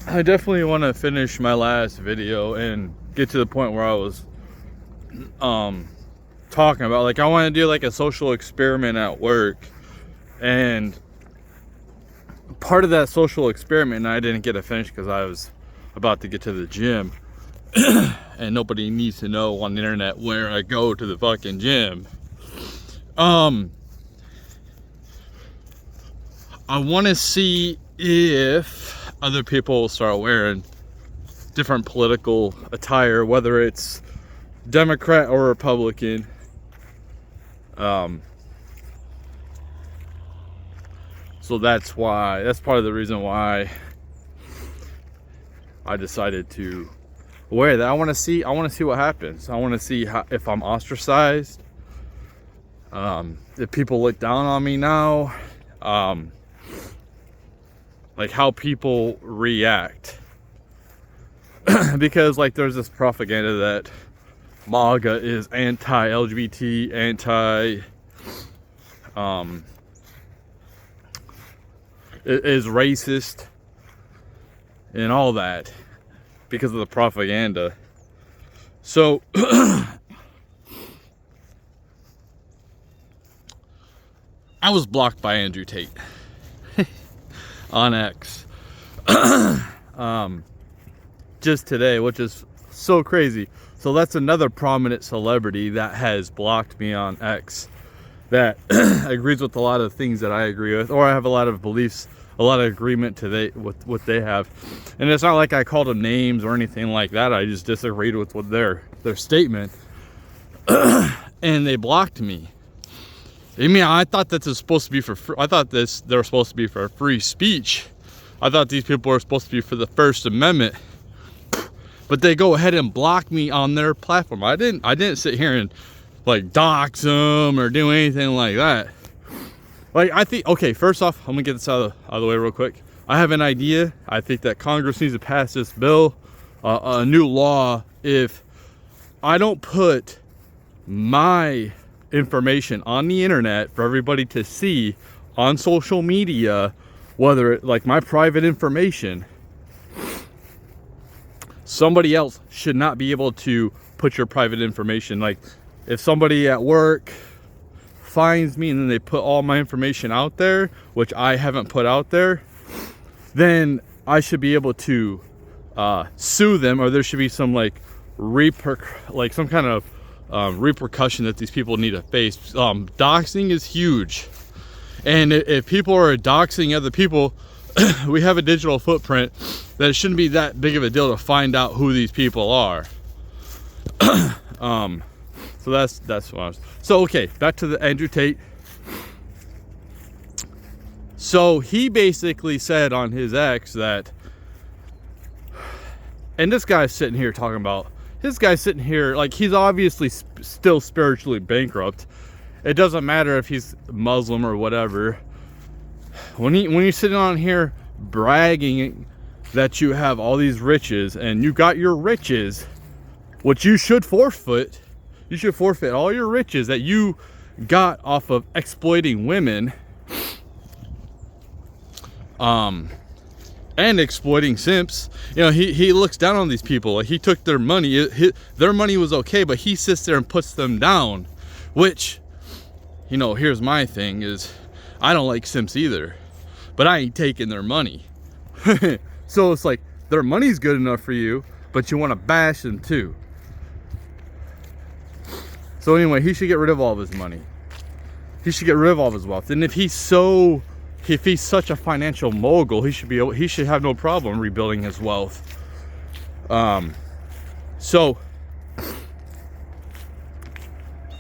I definitely want to finish my last video and get to the point where I was talking about, like, I want to do like a social experiment at work, and part of that social experiment, and I didn't get it finished because I was about to get to the gym and nobody needs to know on the internet where I go to the fucking gym. I want to see if other people will start wearing different political attire, whether it's Democrat or Republican. So that's part of the reason why I decided to wear that. I want to see what happens. I want to see if I'm ostracized, if people look down on me now, like how people react. Because like there's this propaganda that MAGA is anti-LGBT, is racist and all that because of the propaganda. So I was blocked by Andrew Tate on X just today, which is so crazy. So that's another prominent celebrity that has blocked me on X that agrees with a lot of things that I agree with, or I have a lot of beliefs, a lot of agreement with what they have. And it's not like I called them names or anything like that. I just disagreed with what their statement and they blocked me. I mean, I thought this was supposed to be for free. I thought they were supposed to be for free speech. I thought these people were supposed to be for the First Amendment. But they go ahead and block me on their platform. I didn't sit here and like dox them or do anything like that. Like, I think, okay, first off, I'm gonna get this out of the way real quick. I have an idea. I think that Congress needs to pass this bill, a new law. If I don't put my information on the internet for everybody to see on social media, whether it, like my private information, somebody else should not be able to put your private information. Like if somebody at work finds me and then they put all my information out there, which I haven't put out there, then I should be able to sue them, or there should be some like some kind of repercussion that these people need to face. Doxing is huge, and if people are doxing other people, we have a digital footprint that it shouldn't be that big of a deal to find out who these people are. So that's what I was. So okay, back to the Andrew Tate. So he basically said on his X that, and this guy's sitting here talking about, like, he's obviously still spiritually bankrupt. It doesn't matter if he's Muslim or whatever. When you're sitting on here bragging that you have all these riches and you got your riches, which you should forfeit. You should forfeit all your riches that you got off of exploiting women, and exploiting simps. You know, he looks down on these people. Like, he took their money. Their money was okay, but he sits there and puts them down. Which, you know, here's my thing is, I don't like simps either, but I ain't taking their money. So it's like, their money's good enough for you, but you want to bash them too. So anyway, he should get rid of all of his money. He should get rid of all of his wealth. And if he's such a financial mogul, he should have no problem rebuilding his wealth. So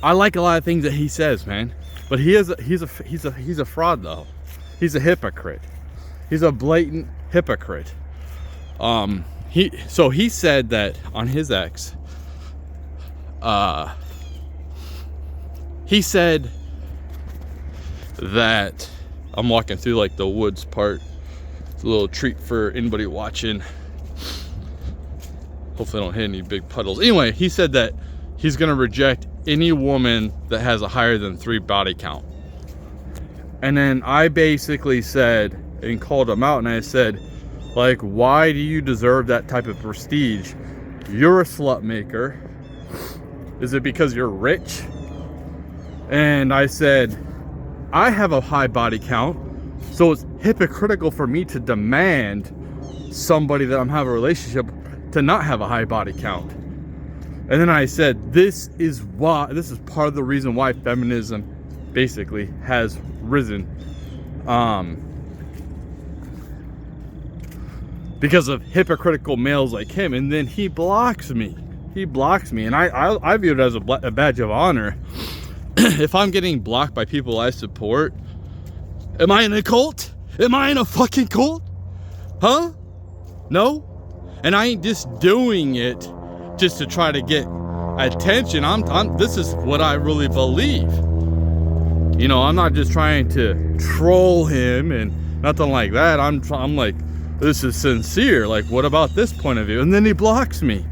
I like a lot of things that he says, man. But he's a fraud though. He's a hypocrite. He's a blatant hypocrite. He said that on his X, he said that, I'm walking through like the woods part. It's a little treat for anybody watching. Hopefully I don't hit any big puddles. Anyway, he said that he's gonna reject any woman that has a higher than 3 body count. And then I basically said and called him out, and I said, Like, why do you deserve that type of prestige? You're a slut maker. Is it because you're rich? And I said, I have a high body count, so it's hypocritical for me to demand somebody that I'm having a relationship to not have a high body count. And then I said, this is part of the reason why feminism basically has risen. Because of hypocritical males like him. And then he blocks me. And I view it as a badge of honor. If I'm getting blocked by people I support, am I in a cult? Am I in a fucking cult? Huh? No? And I ain't just doing it just to try to get attention. This is what I really believe. You know, I'm not just trying to troll him and nothing like that. I'm like, this is sincere. Like, what about this point of view? And then he blocks me.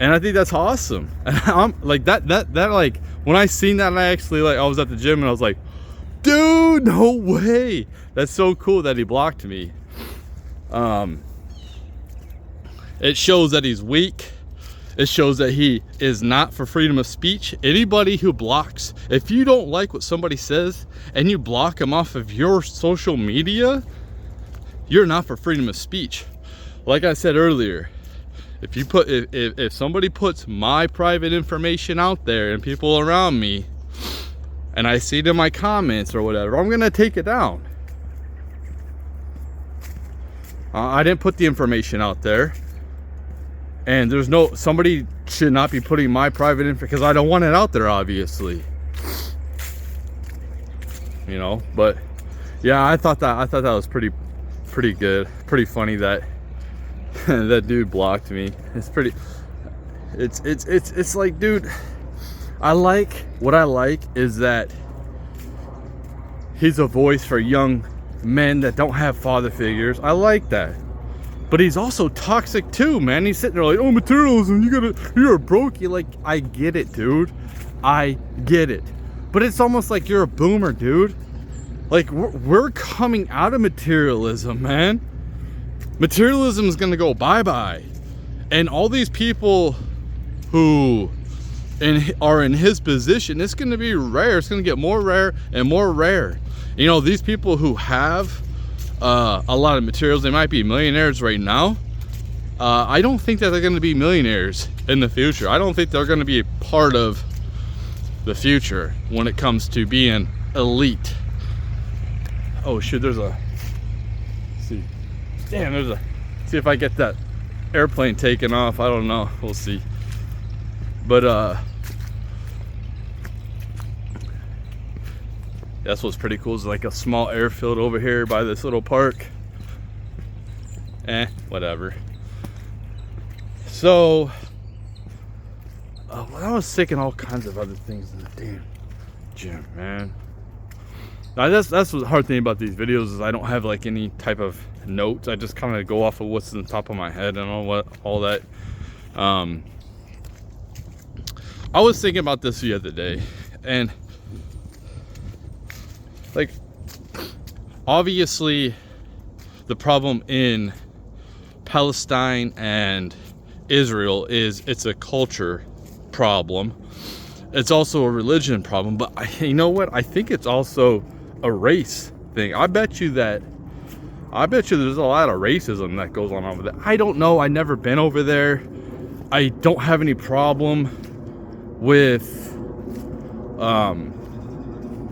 And I think that's awesome. And I'm like, that like, when I seen that, I actually, like, I was at the gym and I was like, dude, no way. That's so cool that he blocked me. It shows that he's weak. It shows that he is not for freedom of speech. Anybody who blocks, if you don't like what somebody says and you block them off of your social media, you're not for freedom of speech. Like I said earlier, if somebody puts my private information out there and people around me, and I see it in my comments or whatever, I'm gonna take it down. I didn't put the information out there, and somebody should not be putting my private info, because I don't want it out there, obviously. You know, but yeah, I thought that was pretty good, pretty funny that that dude blocked me. It's like, dude, what I like is that he's a voice for young men that don't have father figures. I like that. But he's also toxic too, man. He's sitting there like, oh, materialism, you're a broke. Like, I get it, dude. I get it. But it's almost like you're a boomer, dude. Like, we're coming out of materialism, man. Materialism is going to go bye-bye. And all these people who are in his position, it's going to be rare. It's going to get more rare and more rare. You know, these people who have a lot of materials, they might be millionaires right now. I don't think that they're going to be millionaires in the future. I don't think they're going to be a part of the future when it comes to being elite. Oh shit, let's see. Damn, see if I get that airplane taken off. I don't know. We'll see. But that's what's pretty cool, is like a small airfield over here by this little park. Whatever. So I was thinking all kinds of other things in the damn gym, man. Now that's the hard thing about these videos, is I don't have like any type of notes. I just kind of go off of what's in the top of my head and all that. I was thinking about this the other day, and like, obviously the problem in Palestine and Israel is it's a culture problem. It's also a religion problem, but you know what? I think it's also a race thing. I bet you there's a lot of racism that goes on over there. I don't know. I've never been over there. I don't have any problem with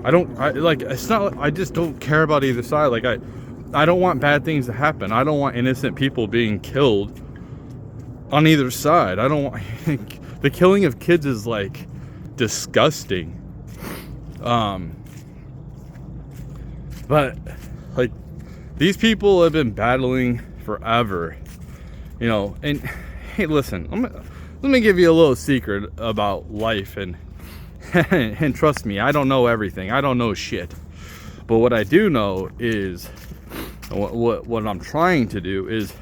I just don't care about either side. Like, I don't want bad things to happen. I don't want innocent people being killed on either side. I don't want the killing of kids is like disgusting. But like, these people have been battling forever, you know. And hey, listen, let me give you a little secret about life, and and trust me, I don't know everything. I don't know shit. But what I do know is, what I'm trying to do is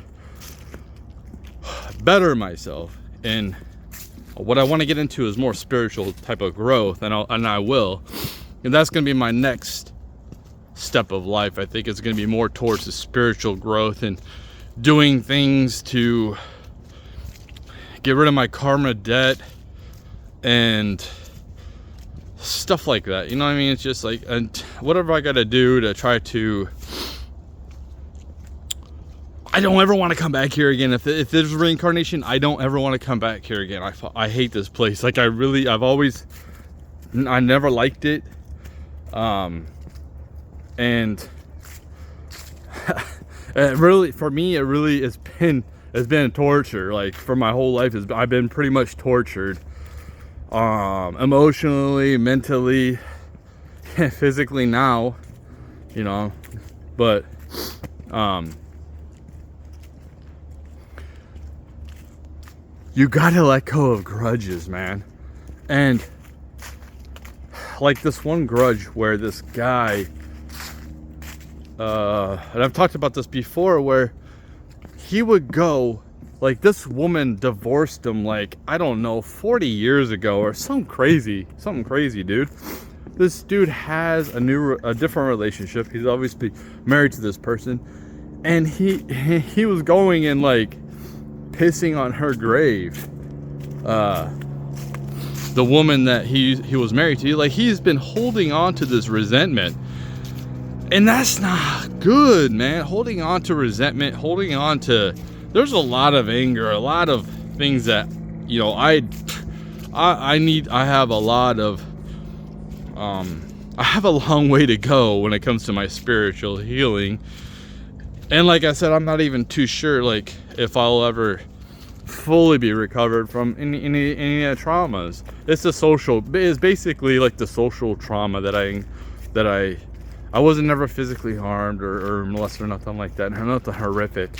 better myself. And what I want to get into is more spiritual type of growth, and I will. And that's going to be my next step of life. I think it's going to be more towards the spiritual growth and doing things to get rid of my karma debt and stuff like that. You know what I mean? It's just like, and whatever I got to do to try to, I don't ever want to come back here again. If there's reincarnation, I don't ever want to come back here again. I hate this place. Like I never liked it. And it really, for me, it really has been torture. Like for my whole life, I've been pretty much tortured, emotionally, mentally, physically now, you know, but, you gotta let go of grudges, man. And like this one grudge where this guy, and I've talked about this before, where he would go, like this woman divorced him like, I don't know, 40 years ago or something crazy, dude. This dude has a different relationship. He's obviously married to this person, and he was going and like pissing on her grave. The woman that he was married to, like he's been holding on to this resentment. And that's not good, man. Holding on to resentment, holding on to, there's a lot of anger, a lot of things that, you know, I have a lot of, I have a long way to go when it comes to my spiritual healing. And like I said, I'm not even too sure, like, if I'll ever fully be recovered from any traumas. It's basically like the social trauma that I wasn't never physically harmed or molested or nothing like that. Nothing horrific.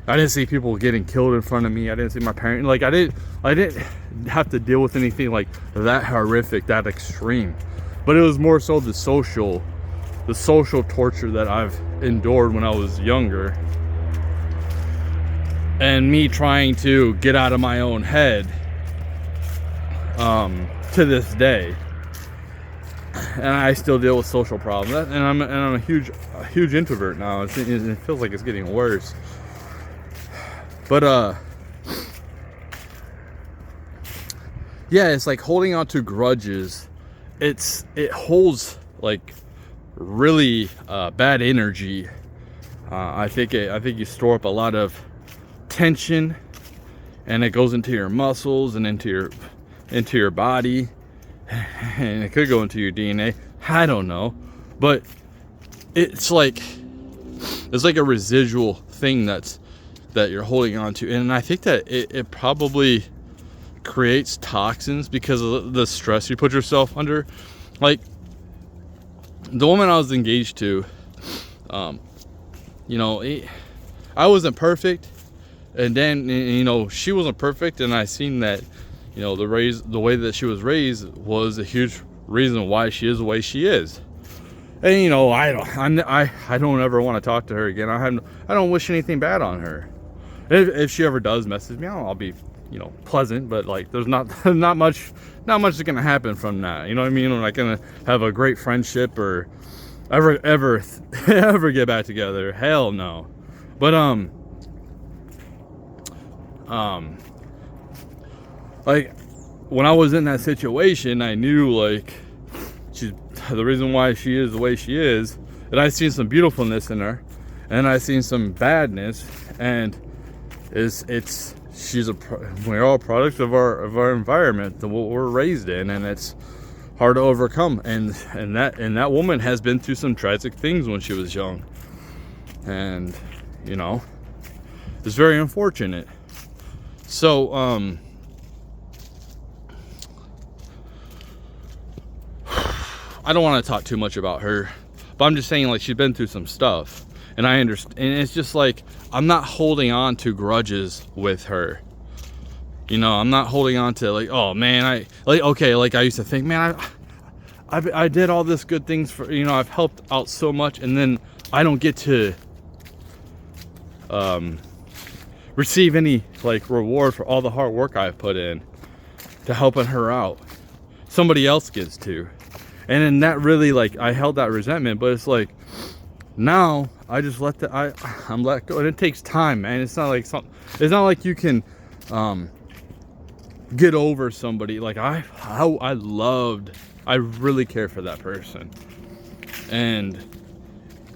I didn't see people getting killed in front of me. I didn't see my parents, like I didn't have to deal with anything like that horrific, that extreme. But it was more so the social torture that I've endured when I was younger. And me trying to get out of my own head to this day. And I still deal with social problems, and I'm a huge introvert now. It feels like it's getting worse. But yeah, it's like holding on to grudges. It holds like really bad energy. I think you store up a lot of tension, and it goes into your muscles and into your body. And it could go into your DNA. I don't know, but it's like a residual thing that you're holding on to, and I think that it probably creates toxins because of the stress you put yourself under. Like the woman I was engaged to, you know, I wasn't perfect, and then, you know, she wasn't perfect, and I seen that, you know, the way that she was raised was a huge reason why she is the way she is. And, you know, I don't ever want to talk to her again. I don't wish anything bad on her. If she ever does message me, I'll be, you know, pleasant, but like there's not much is gonna happen from that. You know what I mean? We're not gonna have a great friendship or ever get back together. Hell no. But like when I was in that situation, I knew like she's the reason why she is the way she is, and I seen some beautifulness in her, and I seen some badness, and we're all products of our environment, what we're raised in, and it's hard to overcome. And that woman has been through some tragic things when she was young, and you know, it's very unfortunate. So I don't want to talk too much about her, but I'm just saying, like, she's been through some stuff, and I understand. And it's just like, I'm not holding on to grudges with her. You know, I'm not holding on to like, oh man, I used to think, man, I did all this good things for, you know, I've helped out so much, and then I don't get to receive any like reward for all the hard work I've put in to helping her out. Somebody else gets to. And then that really, like, I held that resentment, but it's like, Now I just I'm let go, and it takes time, man. It's not like you can get over somebody. Like I really care for that person, and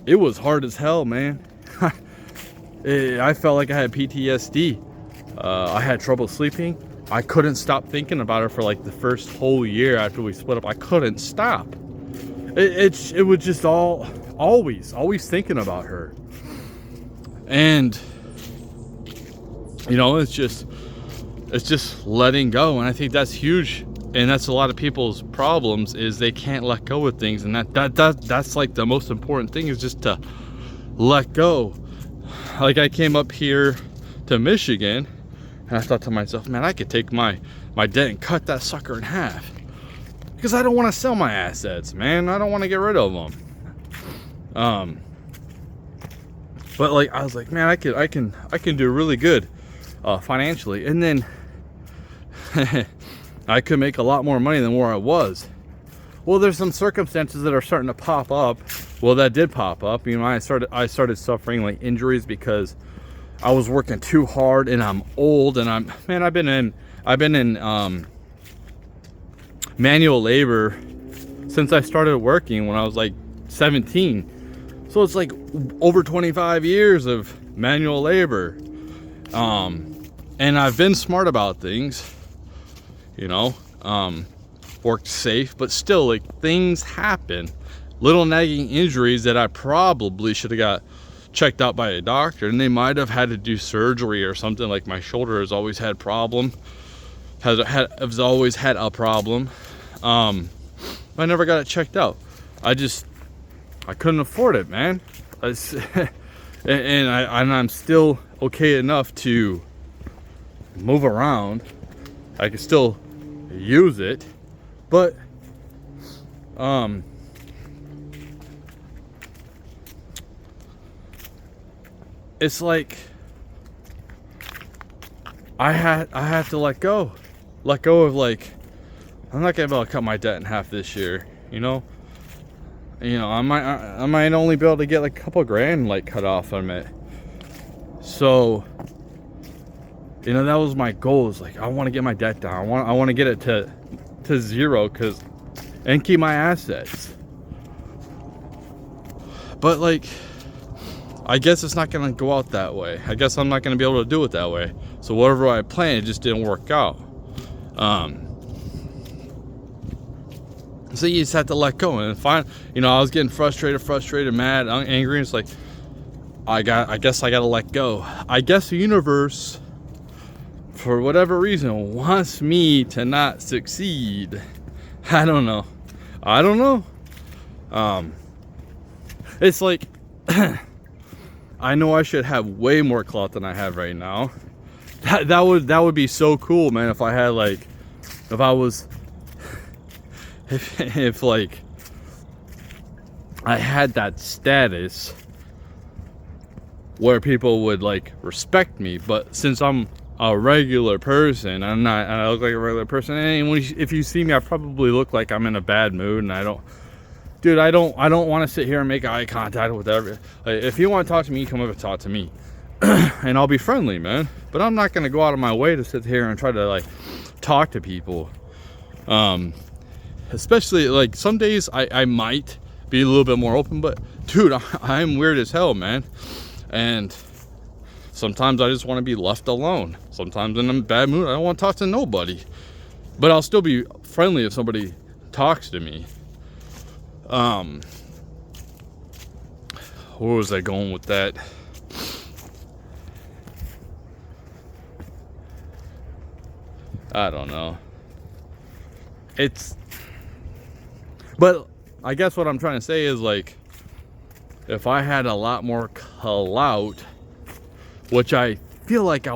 it was hard as hell, man. I felt like I had PTSD. I had trouble sleeping. I couldn't stop thinking about her for like the first whole year after we split up. I couldn't stop. It was just always thinking about her. And it's just letting go. And I think that's huge. And that's a lot of people's problems, is they can't let go of things. And that's like the most important thing, is just to let go. Like, I came up here to Michigan, and I thought to myself, man, I could take my debt and cut that sucker in half, because I don't want to sell my assets, man. I don't want to get rid of them. But like, I was like, man, I can do really good financially, and then I could make a lot more money than where I was. Well, there's some circumstances that are starting to pop up. Well, that did pop up. I started suffering like injuries because I was working too hard, and I'm old, and I've been in manual labor since I started working when I was like 17. So it's like over 25 years of manual labor. And I've been smart about things, worked safe, but still, like, things happen. Little nagging injuries that I probably should have got checked out by a doctor, and they might have had to do surgery or something. Like, my shoulder has always had a problem. I never got it checked out. I couldn't afford it, man. And I'm still okay enough to move around. I can still use it, but it's like I have to let go of, like, I'm not gonna be able to cut my debt in half this year. I might only be able to get like a couple grand like cut off from it. So that was my goal, is like, I want to get my debt down. I want to get it to zero, and keep my assets. But like, I guess it's not gonna go out that way. I guess I'm not gonna be able to do it that way. So whatever I planned, it just didn't work out. So you just have to let go, and I was getting frustrated, mad, angry. And it's like, I guess I gotta let go. I guess the universe, for whatever reason, wants me to not succeed. I don't know. It's like, I know I should have way more clout than I have right now. That would be so cool, man. If I had like, if like I had that status where people would like respect me. But since I'm a regular person, I look like a regular person, and if you see me, I probably look like I'm in a bad mood, and I don't want to sit here and make eye contact with everyone. Like, if you want to talk to me, you come over and talk to me. And I'll be friendly, man. But I'm not going to go out of my way to sit here and try to like talk to people. Especially like some days I might be a little bit more open, but dude, I'm weird as hell, man. And sometimes I just want to be left alone. Sometimes in a bad mood, I don't want to talk to nobody. But I'll still be friendly if somebody talks to me. Where was I going with that? I don't know. But I guess what I'm trying to say is, like, if I had a lot more clout, which I feel like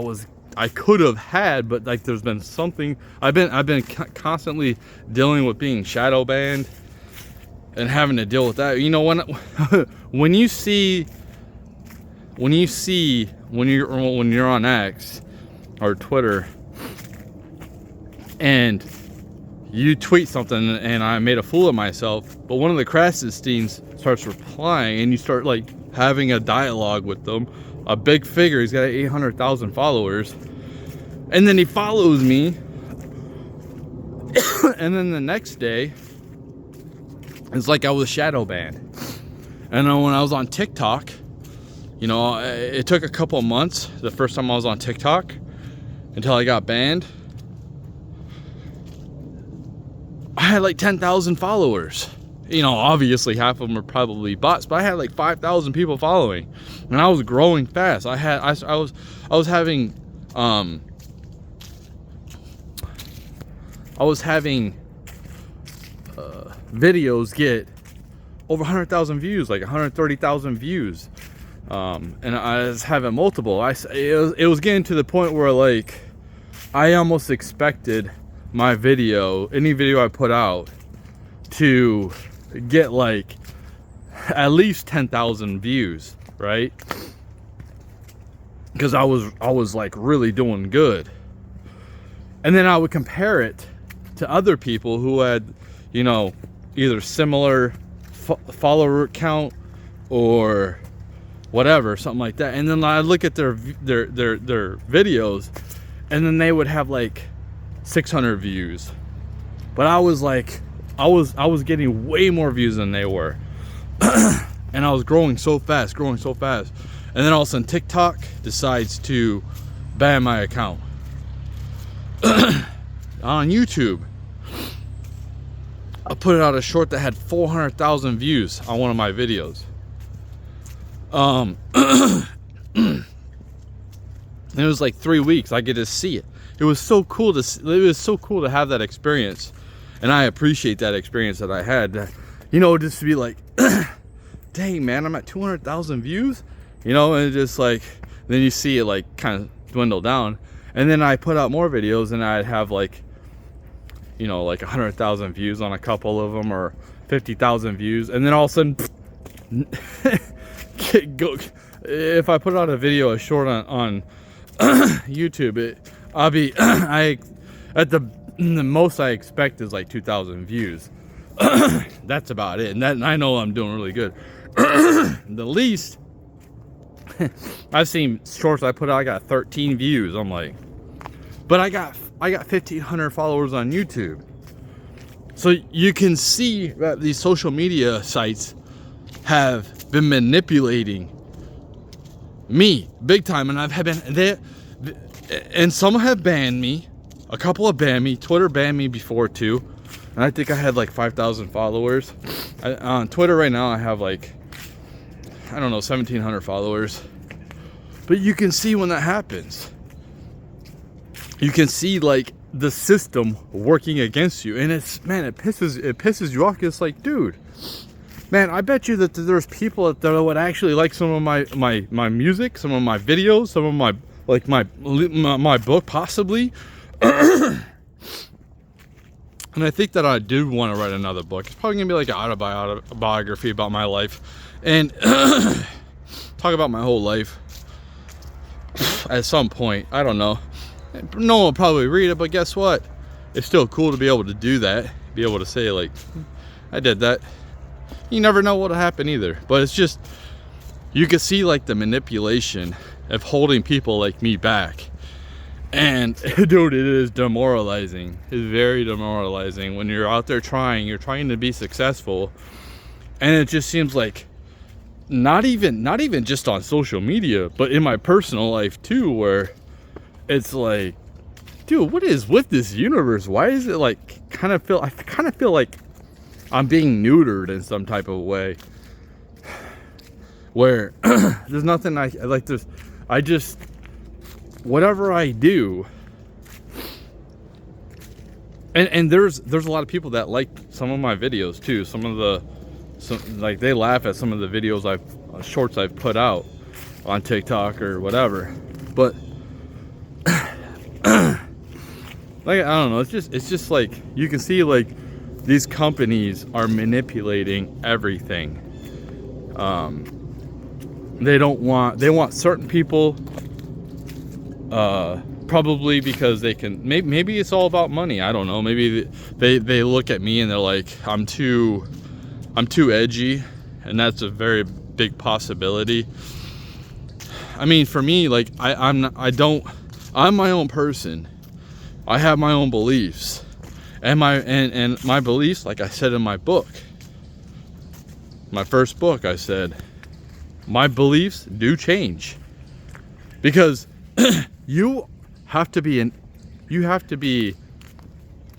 I could have had, but like there's been something, I've been constantly dealing with being shadow banned and having to deal with that. When you're on X or Twitter, and you tweet something and I made a fool of myself, but one of the Krassensteins starts replying, and you start like having a dialogue with them. A big figure, he's got 800,000 followers, and then he follows me, and then the next day it's like I was shadow banned. And then when I was on TikTok, you know, it took a couple of months the first time I was on TikTok until I got banned. I had like 10,000 followers. You know, obviously half of them are probably bots, but I had like 5,000 people following, and I was growing fast. I was having videos get over 100,000 views, like 130,000 views, and I was having multiple. It was getting to the point where like I almost expected my video, any video I put out, to get like at least 10,000 views, right? Because I was like really doing good. And then I would compare it to other people who had, you know, either similar follower count or whatever, something like that. And then I look at their videos, and then they would have like 600 views, but I was like, I was getting way more views than they were. And I was growing so fast, and then all of a sudden TikTok decides to ban my account. On YouTube, I put out a short that had 400,000 views on one of my videos. It was like 3 weeks. I get to see it. It was so cool to have that experience, and I appreciate that experience that I had. You know, just to be like, dang man, I'm at 200,000 views. You know, and just like, then you see it like kind of dwindle down, and then I put out more videos, and I'd have like, you know, like 100,000 views on a couple of them, or 50,000 views, and then all of a sudden, if I put out a video, a short on YouTube, I'll be the most I expect is like 2,000 views. That's about it, and I know I'm doing really good. The least I've seen shorts I put out, I got 13 views. I'm like, but I got 1,500 followers on YouTube. So you can see that these social media sites have been manipulating me big time, and and some have banned me. A couple have banned me. Twitter banned me before too, and I think I had like 5,000 followers. On Twitter right now I have like, I don't know, 1,700 followers. But you can see when that happens, you can see like the system working against you, and it's, man, it pisses you off. It's like, dude, man, I bet you that there's people that would actually like some of my music, some of my videos, some of my, like my book possibly. And I think that I do want to write another book. It's probably gonna be like an autobiography about my life, and talk about my whole life at some point. I don't know. No one will probably read it, but guess what? It's still cool to be able to do that. Be able to say like, I did that. You never know what'll happen either. But it's just, you can see like the manipulation of holding people like me back. And dude, it is demoralizing. It's very demoralizing when you're out there you're trying to be successful, and it just seems like not even just on social media, but in my personal life too, where it's like, dude, what is with this universe? Why is it like I kind of feel like I'm being neutered in some type of way, where there's nothing I just whatever I do, and there's a lot of people that like some of my videos too. Like they laugh at some of the videos shorts I've put out on TikTok or whatever. But like, I don't know, it's just like you can see like these companies are manipulating everything. They want certain people Probably because they can, maybe it's all about money. I don't know. Maybe they look at me and they're like, I'm too edgy, and that's a very big possibility. I mean, for me, like I'm my own person. I have my own beliefs, and my beliefs, like I said in my book, my first book, I said my beliefs do change, because you have to be,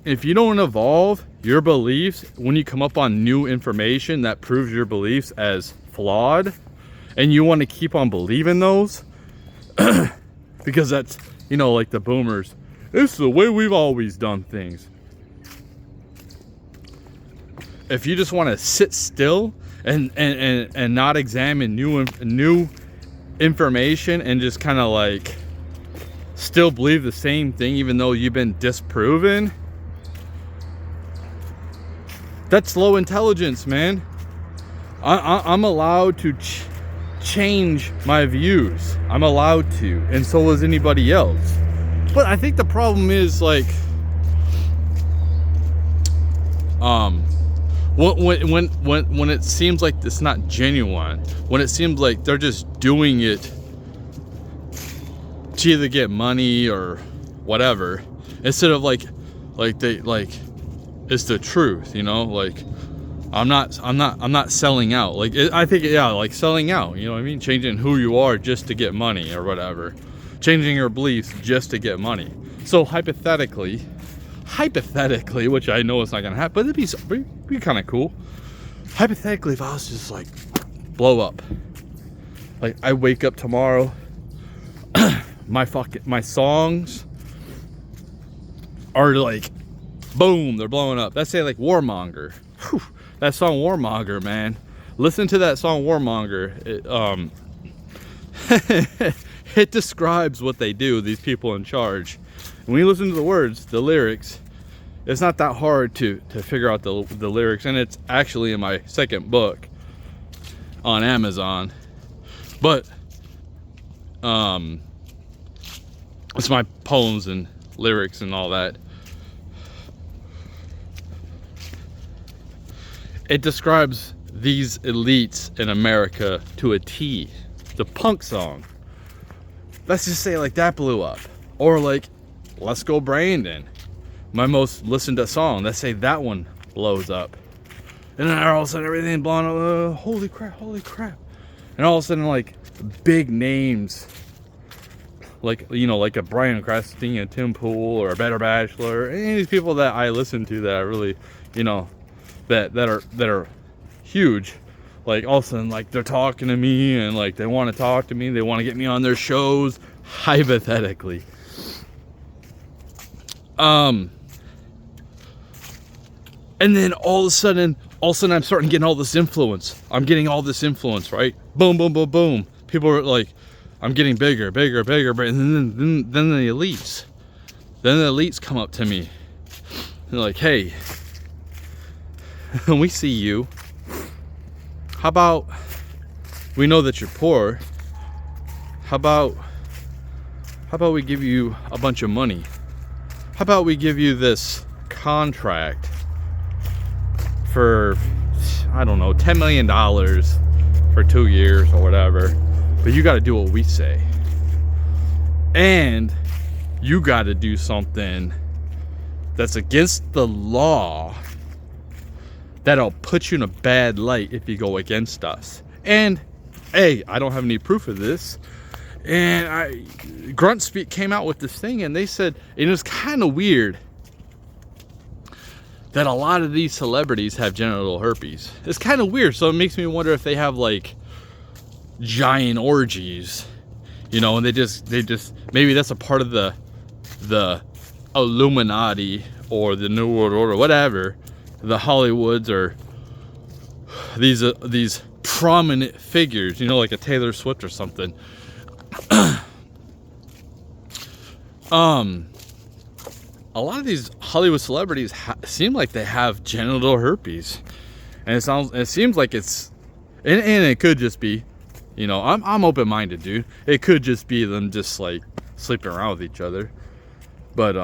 if you don't evolve your beliefs when you come up on new information that proves your beliefs as flawed, and you want to keep on believing those, because that's, you know, like the boomers, it's the way we've always done things. If you just want to sit still and not examine new information, and just kind of like still believe the same thing even though you've been disproven, that's low intelligence, man. I'm allowed to change my views. I'm allowed to, and so is anybody else. But I think the problem is, like, when it seems like it's not genuine, when it seems like they're just doing it to either get money or whatever, instead of like they like it's the truth, you know, like I'm not selling out. Like I think, yeah, like selling out, you know what I mean? Changing who you are just to get money or whatever. Changing your beliefs just to get money. So hypothetically, which I know it's not gonna happen, but it'd be kind of cool. Hypothetically, if I was just like blow up, like I wake up tomorrow, my songs are like, boom, they're blowing up. Let's say like Warmonger. Whew, that song Warmonger, man. Listen to that song Warmonger. It describes what they do, these people in charge. When you listen to the words, the lyrics, it's not that hard to figure out the lyrics, and it's actually in my second book on Amazon. But it's my poems and lyrics and all that. It describes these elites in America to a T. The punk song, let's just say, like, that blew up. Or like Let's Go Brandon, my most listened to song, let's say that one blows up, and then all of a sudden everything blowing up. Holy crap, and all of a sudden, like, big names, like, you know, like a Brian Cresting, a Tim Pool, or a Better Bachelor, any of these people that I listen to that I really, you know, that are huge, like all of a sudden, like, they're talking to me, and like they want to talk to me, they want to get me on their shows, hypothetically. And then all of a sudden I'm starting getting all this influence. I'm getting all this influence, right? Boom, boom, boom, boom. People are like, I'm getting bigger, and then the elites come up to me. They're like, hey, we see you. How about, we know that you're poor. How about we give you a bunch of money? How about we give you this contract for, I don't know, $10 million for 2 years or whatever, but you got to do what we say, and you got to do something that's against the law, that'll put you in a bad light if you go against us. And hey, I don't have any proof of this, and Grunt Speak came out with this thing, and they said, and it was kind of weird that a lot of these celebrities have genital herpes. It's kind of weird, so it makes me wonder if they have like giant orgies, you know, and they just maybe that's a part of the Illuminati or the New World Order, whatever, the Hollywoods, or these prominent figures, you know, like a Taylor Swift or something. A lot of these Hollywood celebrities seem like they have genital herpes, and it seems like it's, and it could just be, you know, I'm open-minded, dude. It could just be them just like sleeping around with each other. But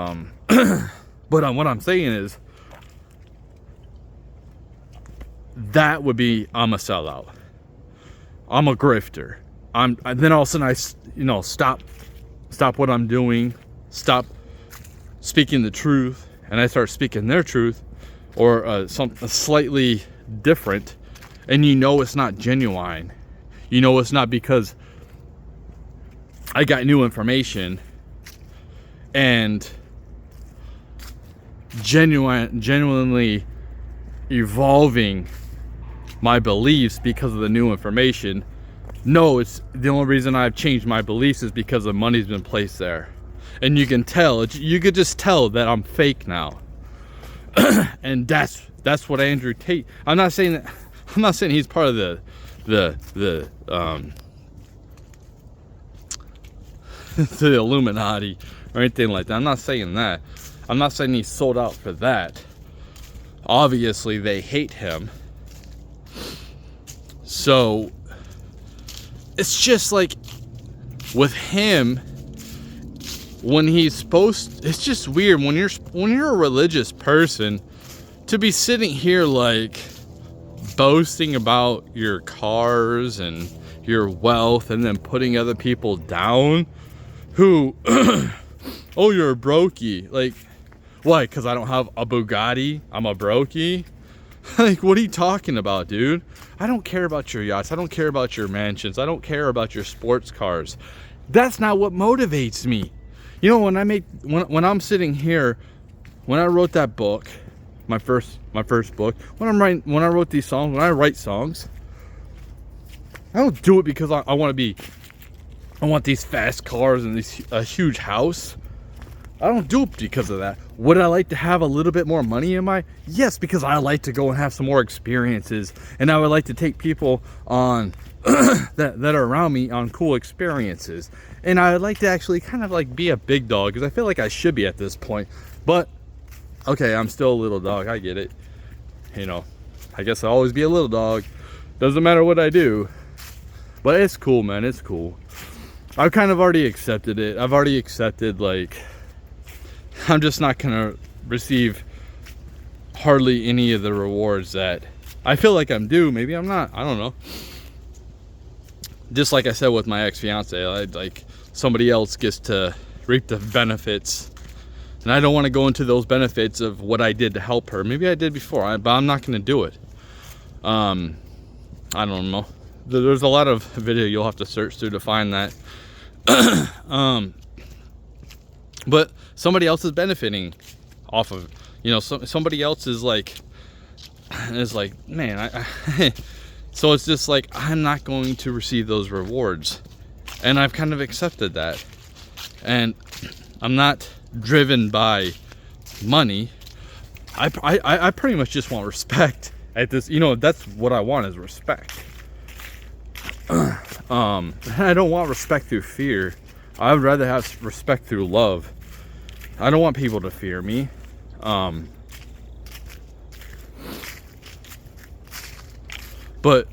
what I'm saying is, that would be, I'm a sellout. I'm a grifter. Then all of a sudden stop what I'm doing, stop speaking the truth, and I start speaking their truth, or a slightly different, and it's not genuine. It's not because I got new information and genuinely evolving my beliefs because of the new information. No, it's the only reason I've changed my beliefs is because the money's been placed there. And you can tell, you could just tell that I'm fake now. And that's what Andrew Tate, I'm not saying he's part of the the Illuminati or anything like that. I'm not saying that. I'm not saying he's sold out for that. Obviously they hate him. So it's just like with him, when he's supposed, it's just weird when you're a religious person to be sitting here like boasting about your cars and your wealth and then putting other people down who oh, you're a brokey. Like, why? Because I don't have a Bugatti, I'm a brokey? Like, what are you talking about, dude? I don't care about your yachts. I don't care about your mansions. I don't care about your sports cars. That's not what motivates me. When I'm sitting here, when I wrote that book, my first book, when I wrote these songs, when I write songs, I don't do it because I want these fast cars and a huge house. I don't do it because of that. Would I like to have a little bit more money in my? Yes, because I like to go and have some more experiences, and I would like to take people on that are around me on cool experiences. And I would like to actually kind of like be a big dog, because I feel like I should be at this point. But okay, I'm still a little dog. I get it. I guess I'll always be a little dog. Doesn't matter what I do. But it's cool, man. It's cool. I've kind of already accepted it. I've already accepted, like, I'm just not gonna receive hardly any of the rewards that I feel like I'm due. Maybe I'm not. I don't know. Just like I said with my ex-fiance, like somebody else gets to reap the benefits, and I don't want to go into those benefits of what I did to help her. Maybe I did before, but I'm not gonna do it. I don't know. There's a lot of video you'll have to search through to find that. But somebody else is benefiting off of, somebody else is like, man, so it's just like, I'm not going to receive those rewards. And I've kind of accepted that. And I'm not driven by money. I pretty much just want respect at this. That's what I want, is respect. I don't want respect through fear. I would rather have respect through love. I don't want people to fear me. But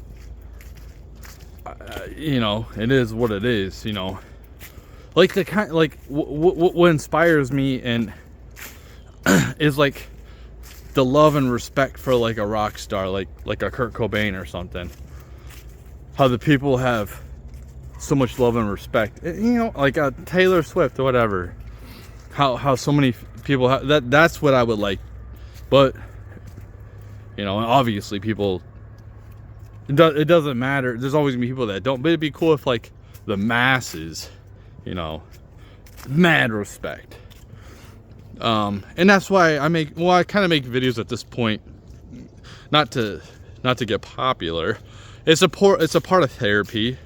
it is what it is. Like the kind, like what inspires me and is like the love and respect for like a rock star, like a Kurt Cobain or something. How the people have so much love and respect, like a Taylor Swift or whatever. How so many people have that. That's what I would like. But obviously people, it doesn't matter. There's always gonna be people that don't. But it'd be cool if like the masses, mad respect. And that's why I kind of make videos at this point, not to get popular. It's a part of therapy,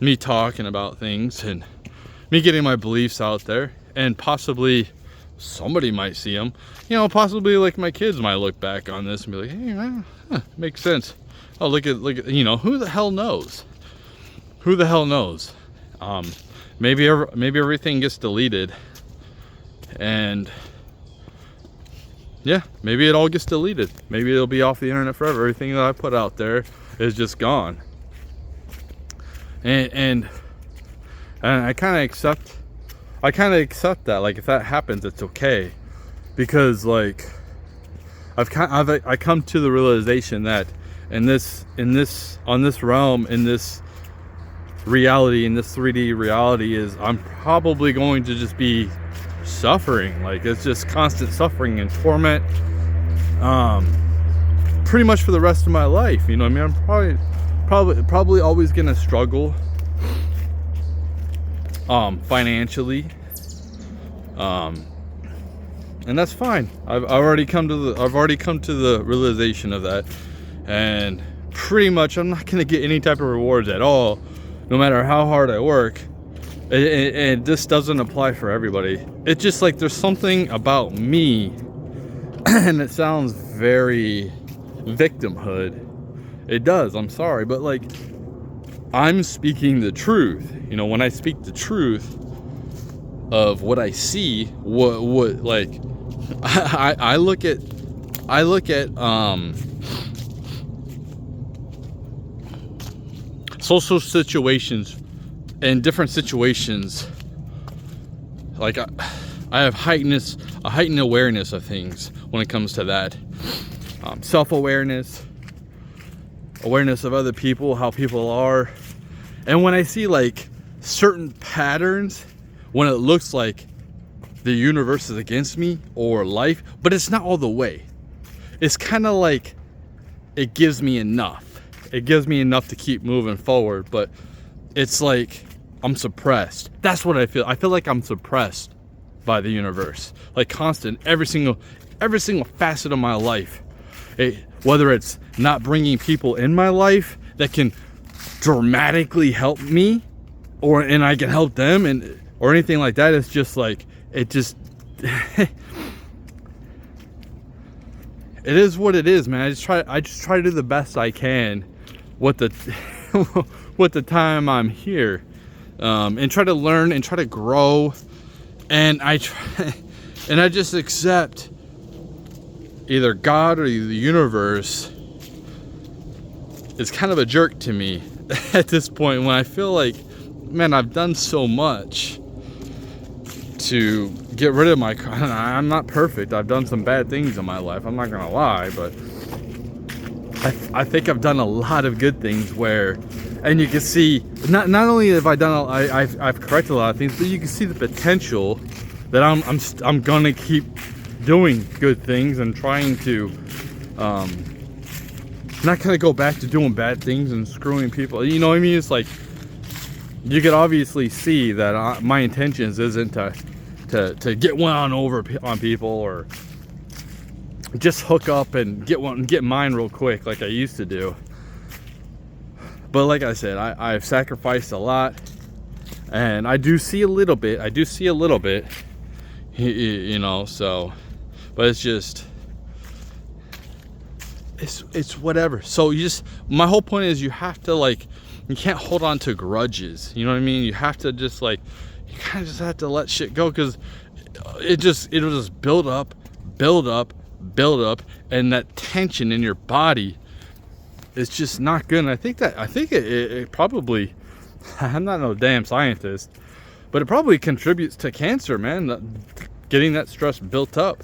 me talking about things and me getting my beliefs out there, and possibly somebody might see them. Possibly like my kids might look back on this and be like, hey, man, makes sense. Oh, look at, who the hell knows? Who the hell knows? Maybe everything gets deleted, and yeah, maybe it all gets deleted. Maybe it'll be off the internet forever. Everything that I put out there is just gone. And I kind of accept I kind of accept that. Like, if that happens, it's okay, because like I come to the realization that on this realm, in this reality, in this 3D reality, is I'm probably going to just be suffering. Like, it's just constant suffering and torment, pretty much for the rest of my life. You know what I mean? I'm probably always gonna struggle financially, and that's fine. I've already come to the realization of that, and pretty much I'm not gonna get any type of rewards at all, no matter how hard I work. And this doesn't apply for everybody. It's just like there's something about me, and it sounds very victimhood. It does, I'm sorry, but like, I'm speaking the truth. You know, when I speak the truth of what I see, what like I look at social situations and different situations. Like, I have a heightened awareness of things when it comes to that. Self-awareness, awareness of other people, how people are. And when I see like certain patterns, when it looks like the universe is against me or life, but it's not all the way. It's kind of like it gives me enough. It gives me enough to keep moving forward, but it's like I'm suppressed. That's what I feel. I feel like I'm suppressed by the universe. Like, constant, every single facet of my life. Whether it's not bringing people in my life that can dramatically help me, and I can help them, or anything like that. It's just like, it just it is what it is, man. I just try to do the best I can with the time I'm here, and try to learn and try to grow, and I just accept either God or the universe is kind of a jerk to me at this point, when I feel like, man, I've done so much to get rid of my... I'm not perfect. I've done some bad things in my life, I'm not gonna lie, but I think I've done a lot of good things where, and you can see, not only have I done, I've corrected a lot of things, but you can see the potential that I'm gonna keep doing good things and trying to not gonna go back to doing bad things and screwing people. You know what I mean? It's like, you could obviously see that my intentions isn't to get one on people, or just hook up and get mine real quick like I used to do. But like I said, I've sacrificed a lot, and I do see a little bit. You know, so, but it's just, it's whatever. So my whole point is, you have to, like, you can't hold on to grudges. You know what I mean? You have to just, like, you kind of just have to let shit go, because it'll just build up, and that tension in your body is just not good. And I think it probably, I'm not no damn scientist, but it probably contributes to cancer, man. Getting that stress built up,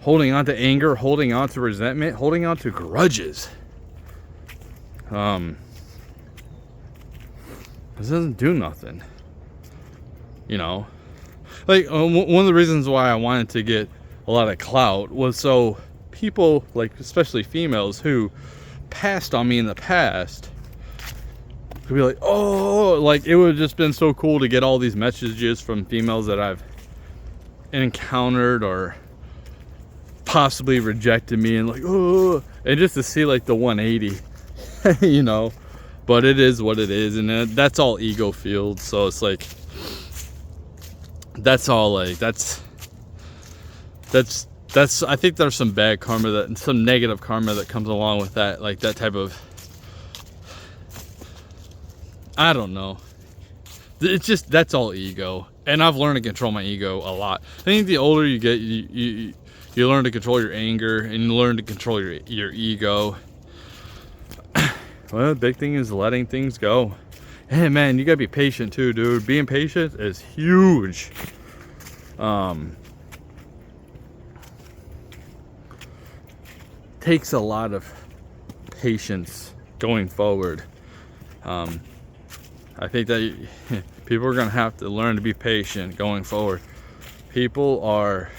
holding on to anger, holding on to resentment, holding on to grudges. This doesn't do nothing, you know. Like, one of the reasons why I wanted to get a lot of clout was so people, like, especially females who passed on me in the past, could be like, oh, like, it would have just been so cool to get all these messages from females that I've encountered or possibly rejected me, and like, oh, and just to see like the 180, you know. But it is what it is, and that's all ego fueled. So it's like, that's all, like, that's I think there's some bad karma, some negative karma that comes along with that, like that type of, I don't know. It's just, that's all ego, and I've learned to control my ego a lot. I think the older you get, you learn to control your anger, and you learn to control your ego. Well, the big thing is letting things go. Hey man, you gotta be patient too, dude. Being patient is huge. Takes a lot of patience going forward. I think that people are going to have to learn to be patient going forward. People are,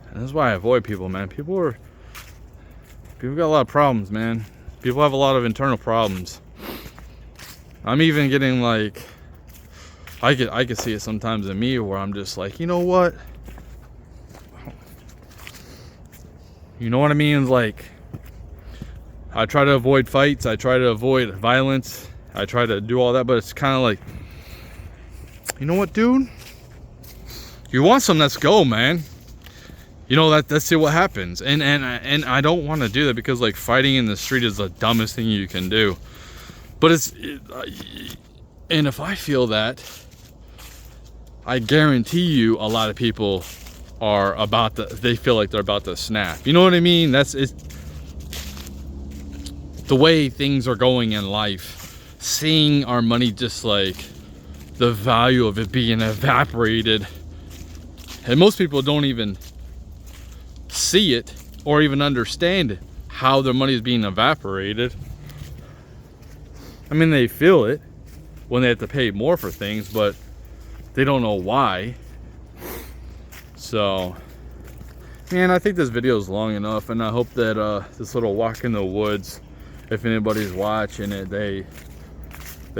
and this is why I avoid people, man. People got a lot of problems, man. People have a lot of internal problems. I'm even getting like, I could see it sometimes in me where I'm just like, you know what? You know what I mean? Like, I try to avoid fights. I try to avoid violence. I try to do all that, but it's kind of like, you know what, dude? You want some? Let's go, man. You know, let's see what happens. And I don't want to do that because like fighting in the street is the dumbest thing you can do. But and if I feel that, I guarantee you a lot of people are they feel like they're about to snap. You know what I mean? It's the way things are going in life. Seeing our money just like the value of it being evaporated. And most people don't even see it or even understand how their money is being evaporated. I mean, they feel it when they have to pay more for things, but they don't know why. So, man, I think this video is long enough, and I hope that this little walk in the woods, if anybody's watching it, they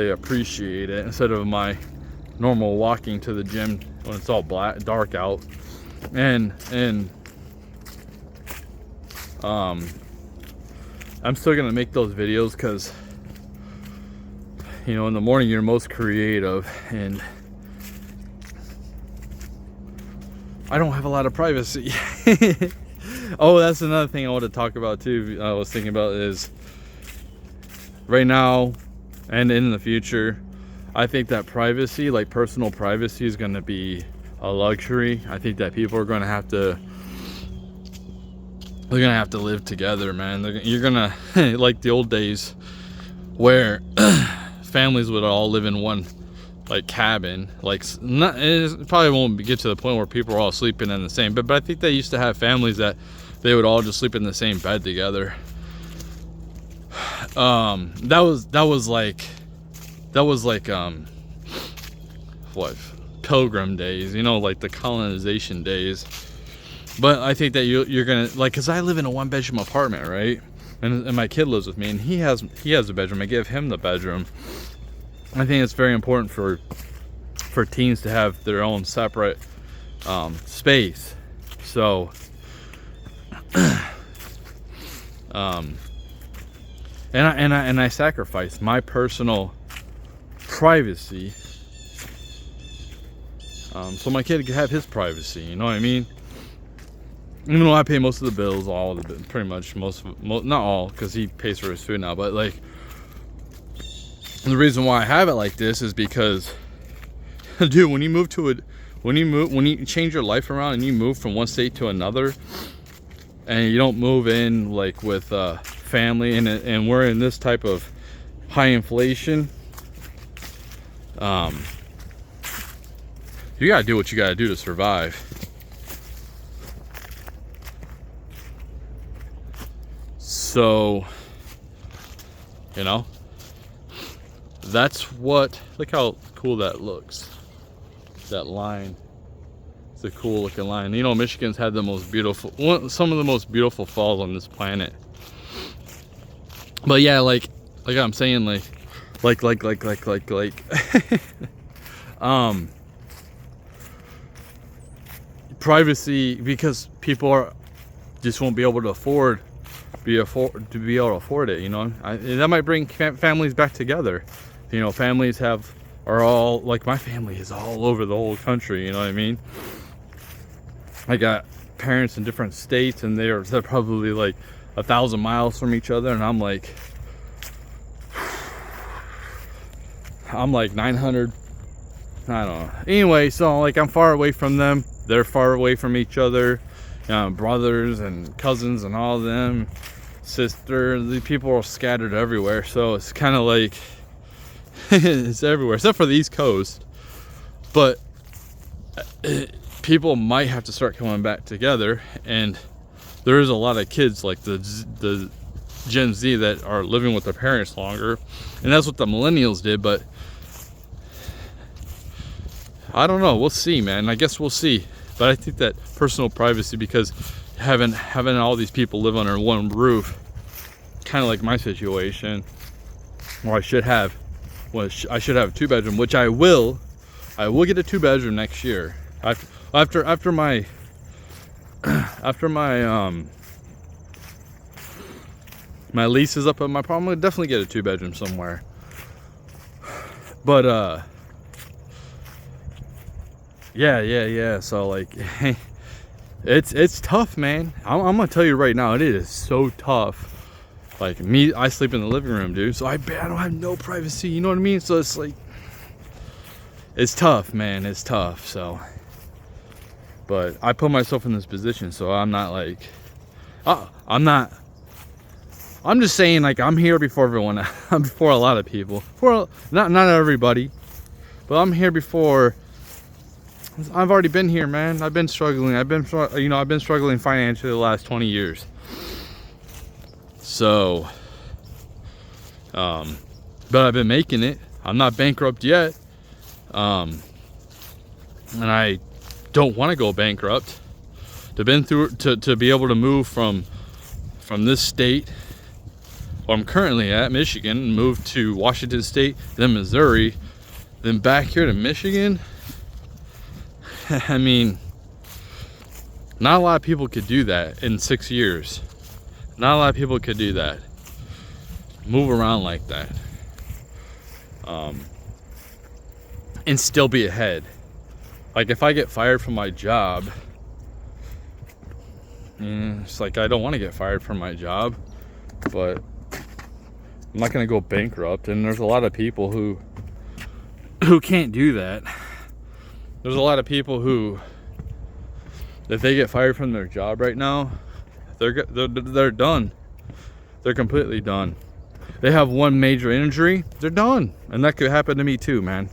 appreciate it instead of my normal walking to the gym when it's all dark out. And I'm still gonna make those videos because, you know, in the morning you're most creative, and I don't have a lot of privacy. Oh, that's another thing I want to talk about too. I was thinking about is right now and in the future, I think that privacy, like personal privacy, is going to be a luxury. I think that people are going to have to, they're going to have to live together, man. You're going to, like the old days where families would all live in one like cabin, like it probably won't get to the point where people are all sleeping in the same bed, but I think they used to have families that they would all just sleep in the same bed together. That was like what, pilgrim days, you know, like the colonization days. But I think that you're gonna, like, because I live in a 1-bedroom apartment, right, and my kid lives with me, and he has a bedroom. I give him the bedroom. I think it's very important for teens to have their own separate space. So and I sacrifice my personal privacy so my kid could have his privacy. You know what I mean? Even though I pay most of the bills, pretty much most, not all, because he pays for his food now, but like, the reason why I have it like this is because, dude, when you change your life around and you move from one state to another, and you don't move in like with family, and we're in this type of high inflation, you gotta do what you gotta do to survive. So, you know, that's what, look how cool that looks. That line. It's a cool looking line. You know, Michigan's had the most beautiful, some of the most beautiful falls on this planet. But yeah, like I'm saying, like privacy, because people just won't be able to afford it, you know. That might bring families back together. You know, families are all, like, my family is all over the whole country, you know what I mean? I got parents in different states, and they're probably like 1,000 miles from each other, and I'm like 900, I don't know. Anyway, so like I'm far away from them, they're far away from each other, brothers and cousins and all of them, sister, the people are scattered everywhere, so it's kind of like it's everywhere except for the East Coast. But people might have to start coming back together, and there is a lot of kids like the Gen Z that are living with their parents longer, and that's what the millennials did. But I don't know, we'll see, man. I guess we'll see. But I think that personal privacy, because having all these people live under one roof, kind of like my situation, or I should have a 2-bedroom, which I will get a 2-bedroom next year. After my my lease is up on my problem, I'm gonna definitely get a 2-bedroom somewhere. But yeah. So like, it's tough, man. I'm gonna tell you right now, it is so tough. Like me, I sleep in the living room, dude. So I don't have no privacy. You know what I mean? So it's like, it's tough, man. It's tough. So, but I put myself in this position, so I'm not like, I'm just saying, like, I'm here before everyone. I'm before a lot of people. For not everybody, but I'm here before. I've already been here, man. I've been struggling. I've been struggling financially the last 20 years. So, but I've been making it. I'm not bankrupt yet. And I don't want to go bankrupt. To be able to move from this state, where I'm currently at, Michigan, move to Washington State, then Missouri, then back here to Michigan. I mean, not a lot of people could do that in 6 years. Not a lot of people could do that. Move around like that. And still be ahead. Like, if I get fired from my job, it's like, I don't want to get fired from my job, but I'm not going to go bankrupt. And there's a lot of people who can't do that. There's a lot of people who, if they get fired from their job right now, they're done. They're completely done. They have one major injury, they're done. And that could happen to me too, man.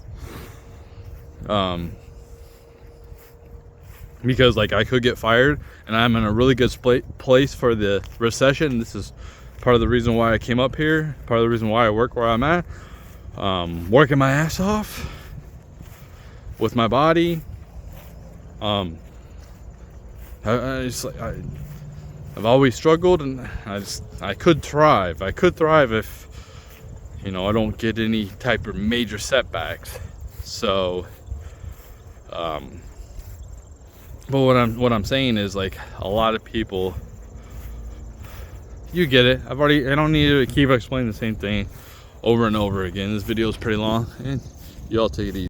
Because like, I could get fired, and I'm in a really good place for the recession. This is part of the reason why I came up here, part of the reason why I work where I'm at. Working my ass off with my body. I've always struggled, and I could thrive. I could thrive if, I don't get any type of major setbacks. So, but what I'm saying is, like, a lot of people, you get it. I don't need to keep explaining the same thing over and over again. This video is pretty long, and y'all take it easy.